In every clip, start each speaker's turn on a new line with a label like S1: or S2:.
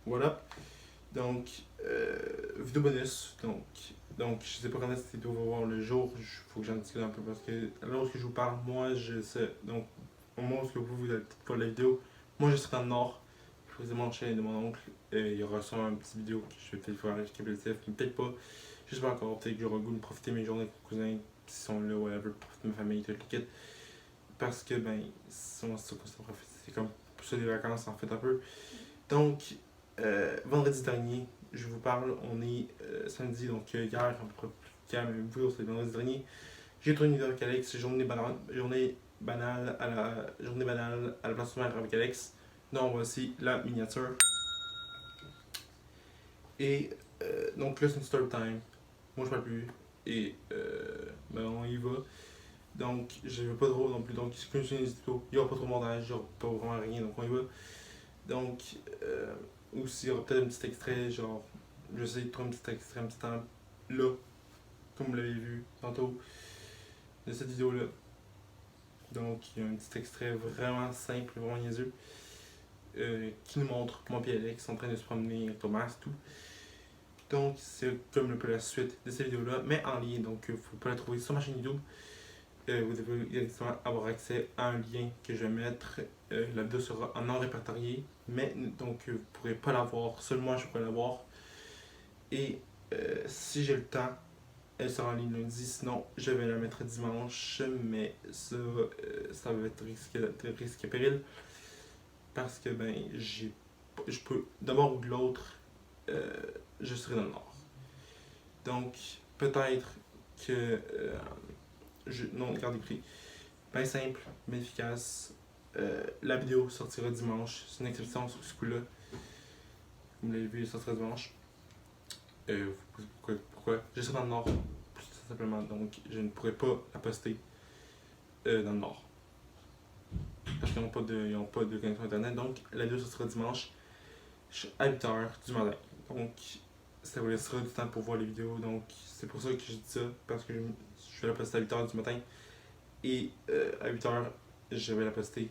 S1: Voilà. Donc, vidéo bonus. Donc, je sais pas quand cette vidéo va voir le jour. Il faut que j'en discute un peu parce que lorsque je vous parle, moi je sais. Donc, au moment où vous allez peut-être voir la vidéo, moi je serai dans le nord. Je faisais mon chien de mon oncle. Il y aura sûrement une petite vidéo que je vais peut-être faire avec Capitatif, mais peut-être pas. Je sais pas encore. Peut-être que j'aurai le goût de profiter de mes journées avec mes cousins qui sont là, whatever, profiter de ma famille, tout le kit. Parce que, ben, c'est comme ça des vacances en fait un peu. Donc, vendredi dernier, je vous parle, on est samedi, donc hier, à peu près plus calme, même vous, c'est vendredi dernier. J'ai tourné une vidéo avec Alex, journée banale à la place sommaire avec Alex. Donc, voici la miniature. Et donc là, c'est une story time. Moi, je parle plus. Et ben, on y va. Donc, je veux pas trop non plus. Donc, c'est comme je dis, il n'y aura pas trop de montage, il n'y aura pas vraiment rien. Donc, on y va. Donc, aussi, il y aura peut-être un petit extrait, genre, je sais, de trouver un petit extrait, un petit temps là, comme vous l'avez vu tantôt, de cette vidéo-là. Donc, il y a un petit extrait vraiment simple, vraiment niaiseux, qui nous montre moi et Alex en train de se promener, Thomas, tout. Donc, c'est comme un peu la suite de cette vidéo-là, mais en ligne, donc, il ne faut pas la trouver sur ma chaîne YouTube. Vous devez directement avoir accès à un lien que je vais mettre. La vidéo sera en non répertorié, mais donc vous ne pourrez pas la voir, seul moi je pourrai la voir. Et si j'ai le temps, elle sera en ligne lundi, sinon je vais la mettre dimanche, mais ça va être risque et péril parce que ben je peux d'abord ou de l'autre, euh, je serai dans le nord. Donc peut-être que non, regardez prix. Bien simple, mais efficace. La vidéo sortira dimanche. C'est une exception sur ce coup-là. Vous l'avez vu, elle sortira dimanche. Vous posez pourquoi je serai dans le nord, tout simplement. Donc, je ne pourrai pas la poster dans le nord. Parce qu'ils n'ont pas de connexion internet. Donc, la vidéo sortira dimanche à 8h du matin. Donc, ça vous laissera du temps pour voir les vidéos. Donc, c'est pour ça que je dis ça. Parce que je vais la poster à 8h du matin. Et à 8h, je vais la poster.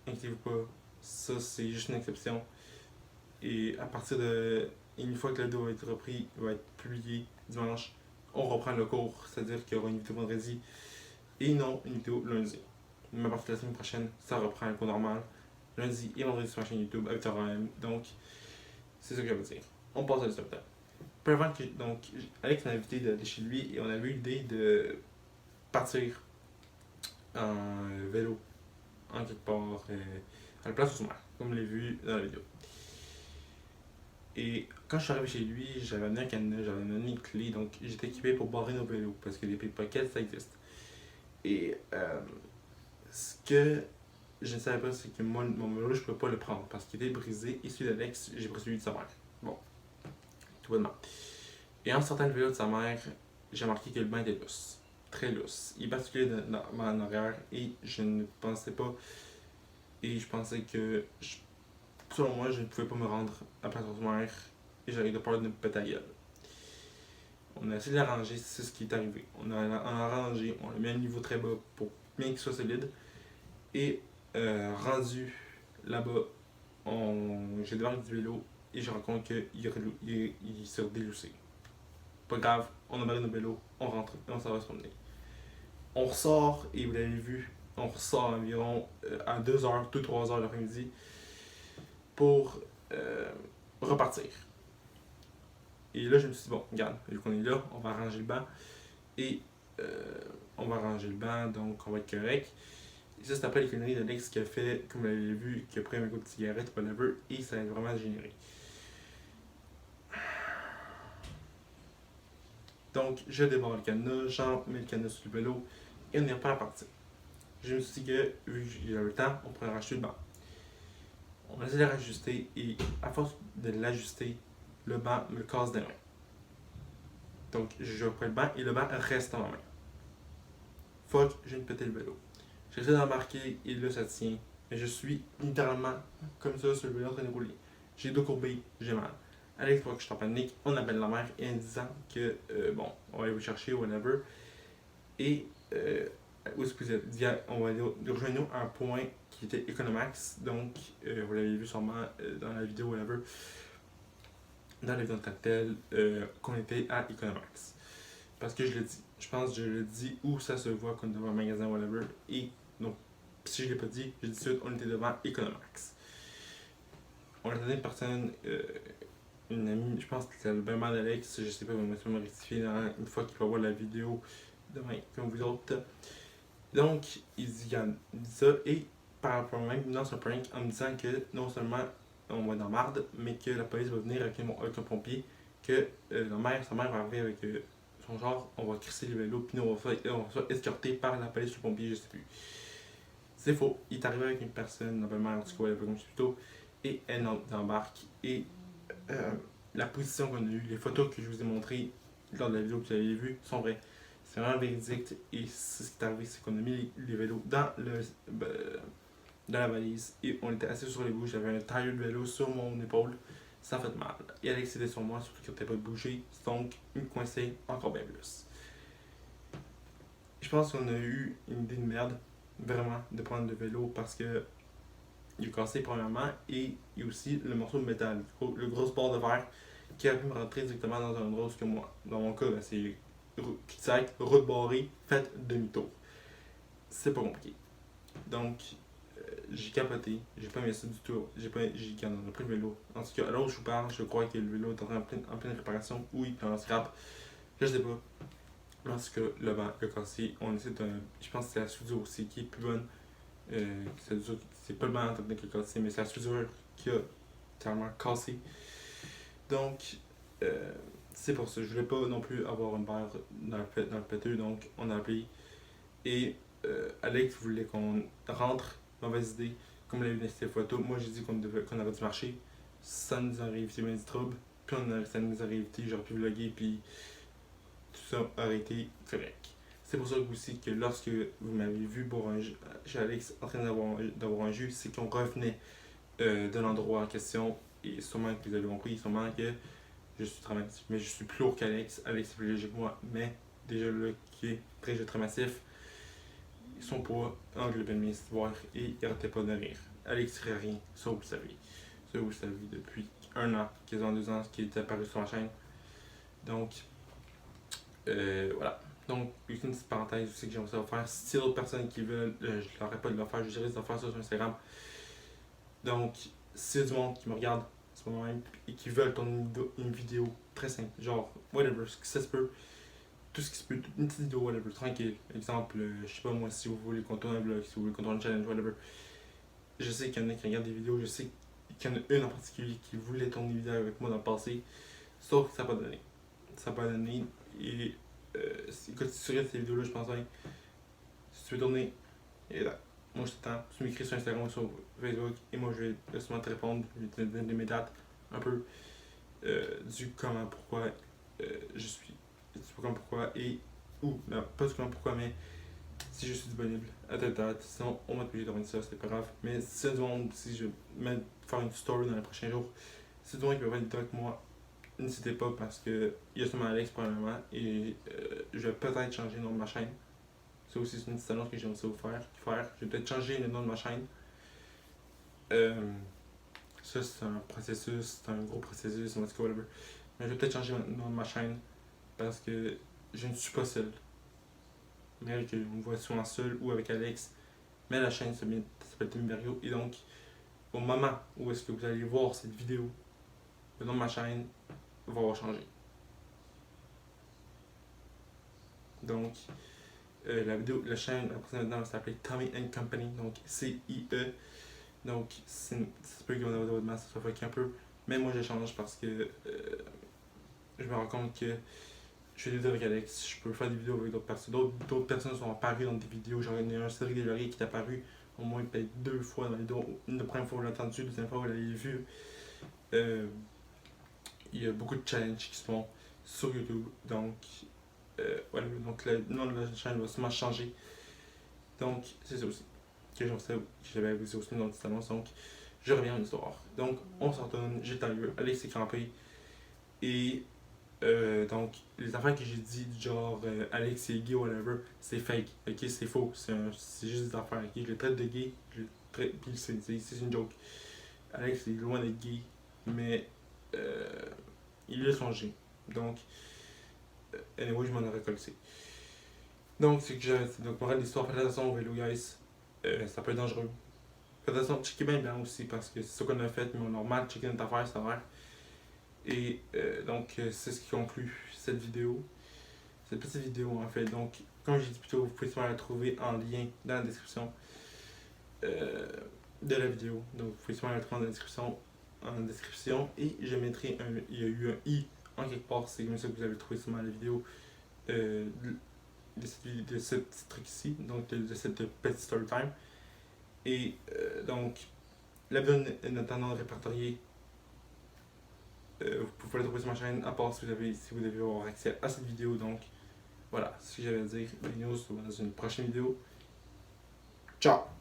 S1: Inquiétez-vous pas, ça c'est juste une exception. Et à partir de. Une fois que la vidéo va être repris, va être publié dimanche, on reprend le cours, c'est-à-dire qu'il y aura une vidéo vendredi et non une vidéo lundi. Mais à partir de la semaine prochaine, ça reprend un cours normal, lundi et vendredi sur ma chaîne YouTube à 8h. Donc, c'est ça que je veux dire. On passe à l'histoire. Peu avant que. Donc, Alex m'a invité d'aller chez lui et on avait eu l'idée de partir en vélo en quelque part à la place au sommaire, comme vous l'avez vu dans la vidéo. Et quand je suis arrivé chez lui, j'avais amené un cadenas, j'avais amené une clé, donc j'étais équipé pour barrer nos vélos, parce que les pickpockets, ça existe. Et ce que je ne savais pas, c'est que moi, mon vélo, je ne pouvais pas le prendre, parce qu'il était brisé, et celui d'Alex, j'ai pris celui de sa mère. Bon, tout bonnement. Et en sortant le vélo de sa mère, j'ai remarqué que le banc était lousse, très lousse. Il basculait en arrière, et je ne pensais pas, et je pensais que selon moi, je ne pouvais pas me rendre à la place de sa mère et j'avais de peur de me péter la gueule. On a essayé de l'arranger, c'est ce qui est arrivé. On a arrangé, on l'a mis à un niveau très bas pour bien qu'il soit solide. Et rendu là-bas, j'ai débarqué du vélo et je rencontre qu'il s'est déloussé. Pas grave, on a barré nos vélos, on rentre et on s'en va se promener. On ressort, et vous l'avez vu, on ressort environ à 2h, 2-3h l'après-midi pour repartir. Et là, je me suis dit, bon, regarde, vu qu'on est là, on va arranger le banc. Et on va arranger le banc, donc on va être correct. Et ça, c'est après les conneries d'Alex qui a fait, comme vous l'avez vu, qui a pris un coup de cigarette, whatever, et ça a vraiment dégénéré. Donc, je démarre le cadenas, j'en mets le cadenas sur le vélo, et on est pas à partir. Je me suis dit que, vu que j'avais le temps, on pourrait racheter le banc. On a essayé de le rajuster, et à force de l'ajuster, le banc me casse des mains. Donc, je prends le banc, et le banc reste dans ma main. Fuck, je viens de péter le vélo. J'essaie d'embarquer et là ça tient. Mais je suis littéralement comme ça sur le vélo en train de rouler. J'ai dos courbé, j'ai mal. Alex voit que je suis en panique, on appelle la mère et en disant que bon, on va aller vous chercher, whatever. Et où est-ce que vous êtes? On va aller rejoindre un point qui était Economax. Donc, vous l'avez vu sûrement dans la vidéo, whatever. dans les vidéos tactiles qu'on était à Economax. Parce que je le dis, je pense que je le dis où ça se voit qu'on est devant un magasin whatever. Et donc, si je ne l'ai pas dit, je dis tout de suite, on était devant Economax. On a donné une personne, une amie, je pense que c'est le bien mal d'Alex, je sais pas, mais ça va me rectifier une fois qu'il va voir la vidéo demain, comme vous autres. Donc, il dit ça, et par rapport même, il lance un prank en me disant que non seulement on va dans marde, mais que la police va venir avec un pompier, que sa mère va arriver avec son genre, on va crisser les vélos, puis nous on va se faire escorter par la police ou le pompier, je sais plus. C'est faux, il est arrivé avec une personne, la mère, en tout cas, elle comme je plus tôt, et elle embarque, et euh, la position qu'on a eue, les photos que je vous ai montrées lors de la vidéo que vous avez vue sont vraies. C'est vraiment véridique, et ce qui est arrivé, c'est qu'on a mis les vélos dans la valise et on était assis sur les bouches. J'avais un tailleur de vélo sur mon épaule, ça fait mal. Et Alex était sur moi, surtout qu'il n'était pas bougé, donc il me coinçait encore bien plus. Je pense qu'on a eu une idée de merde, vraiment, de prendre le vélo parce que il a cassé premièrement et il y a aussi le morceau de métal, le gros bord de verre qui a pu me rentrer directement dans un endroit que moi. Dans mon cas, c'est route barrée, faites demi-tour. C'est pas compliqué. Donc, j'ai capoté, j'ai pas aimé ça du tout, j'ai en a pris le vélo. En tout cas, alors je vous parle, je crois que le vélo est en pleine réparation ou il est en scrap, je sais pas. Parce que le banc, le cassé, on essaie de. Je pense que c'est la soudure aussi qui est plus bonne. C'est pas le banc en tant que qui est cassé, mais c'est la soudure qui a tellement cassé. Donc, c'est pour ça. Je voulais pas non plus avoir une barre dans le péteux, donc on a appelé. Et Alex voulait qu'on rentre, mauvaise idée. Comme il a vu les photos, moi j'ai dit qu'on avait dû marcher. Ça nous aurait évité bien du trouble. Puis ça nous aurait évité, j'aurais pu vlogger, puis tout ça aurait été correct. C'est pour ça aussi que lorsque vous m'avez vu chez Alex en train d'avoir un jus, c'est qu'on revenait de l'endroit en question. Et sûrement que vous avez compris, sûrement que je suis très massif. Mais je suis plus lourd qu'Alex. Alex est plus léger que moi, mais déjà là, qui est très massif. Son poids englobait mes histoires et il arrêtait pas de rire. Alex serait rien, ça vous le savez. Ça vous le savez depuis 1 an, quasiment 2 ans, qu'il est apparu sur ma chaîne. Donc, voilà. Donc, une petite parenthèse aussi que j'aimerais faire. Si d'autres personnes qui veulent, je leur pas de le faire, je dirais de faire ça sur Instagram. Donc, si y a du monde qui me regarde en ce moment même et qui veulent tourner une vidéo très simple, genre, whatever, ce que ça se peut, tout ce qui se peut, une petite vidéo, whatever, tranquille. Exemple, je sais pas moi, si vous voulez qu'on tourne un vlog, si vous voulez qu'on tourne un challenge, whatever. Je sais qu'il y en a qui regardent des vidéos, je sais qu'il y en a une en particulier qui voulait tourner une vidéo avec moi dans le passé, sauf que ça n'a pas donné. Ça n'a pas donné, et écoute, si tu regardes ces vidéos-là, je pense bien, si tu veux tourner, et là, moi je t'attends, tu m'écris sur Instagram ou sur Facebook, et moi je vais justement te répondre, je vais te donner mes dates, un peu, du comment, pourquoi je suis, du comment, pourquoi, et, ou, non, pas du comment, pourquoi, mais si je suis disponible à telle date, sinon on m'a obligé de ça, c'est pas grave. Mais si c'est du monde, si je vais faire une story dans les prochains jours, si c'est du monde qui veut faire une vidéo avec moi, n'hésitez pas parce que il y a seulement Alex probablement et je vais peut-être changer le nom de ma chaîne. Ça aussi c'est une petite annonce que j'aimerais ça vous faire. Je vais peut-être changer le nom de ma chaîne. Ça c'est un processus, c'est un gros processus, en tout cas whatever. Mais je vais peut-être changer le nom de ma chaîne parce que je ne suis pas seul. Mais que on me voit souvent seul ou avec Alex. Mais la chaîne s'appelle Timmy Berriot. Et donc, au moment où est-ce que vous allez voir cette vidéo, le nom de ma chaîne va changer. Donc, la chaîne, maintenant, va s'appeler Tommy and Company. Donc, C-I-E. Donc, c'est peu que mon abonnement ça soit fucké un peu. Mais moi, je change parce que je me rends compte que je fais des vidéos avec Alex, je peux faire des vidéos avec d'autres personnes. D'autres personnes sont apparues dans des vidéos. J'en ai un Cédric Deslauriers qui est apparu au moins peut-être 2 fois dans les vidéos. Une première fois vous l'avez entendu, la deuxième fois vous l'avez vu. Il y a beaucoup de challenges qui se font sur YouTube. Donc, voilà, donc le nom de la chaîne va sûrement changer. Donc, c'est ça aussi. Que j'avais avisé aussi dans une petite annonce. Donc, je reviens à une histoire. Donc, on s'en retourne, j'ai le lieu, Alex est crampé. Et donc, les affaires que j'ai dit, du genre Alex est gay ou whatever, c'est fake, ok, c'est faux, c'est juste des affaires, ok, je le traite de gay, puis c'est une joke. Alex est loin d'être gay, mais il l'a songé. Donc, anyway, je m'en ai récolté. Donc, c'est que j'ai. Donc, morale de l'histoire, faites attention au vélo, guys. Ça peut être dangereux. Faites attention, checker bien aussi, parce que c'est ça qu'on a fait, mais on a mal checké notre affaire, ça va. Et donc, c'est ce qui conclut cette vidéo. Cette petite vidéo, en fait. Donc, comme j'ai dit plus tôt, vous pouvez sûrement la trouver en lien dans la description de la vidéo. Donc, vous pouvez sûrement la trouver en description. Et je mettrai il y a eu un i en quelque part. C'est comme ça que vous avez trouvé sûrement la vidéo de ce petit truc ici. Donc, de cette petite story time. Et donc, la vidéo est notamment répertoriée. Vous pouvez la trouver sur ma chaîne, à part si vous devez avoir accès à cette vidéo. Donc, voilà, ce que j'avais à dire. Les news, dans une prochaine vidéo. Ciao!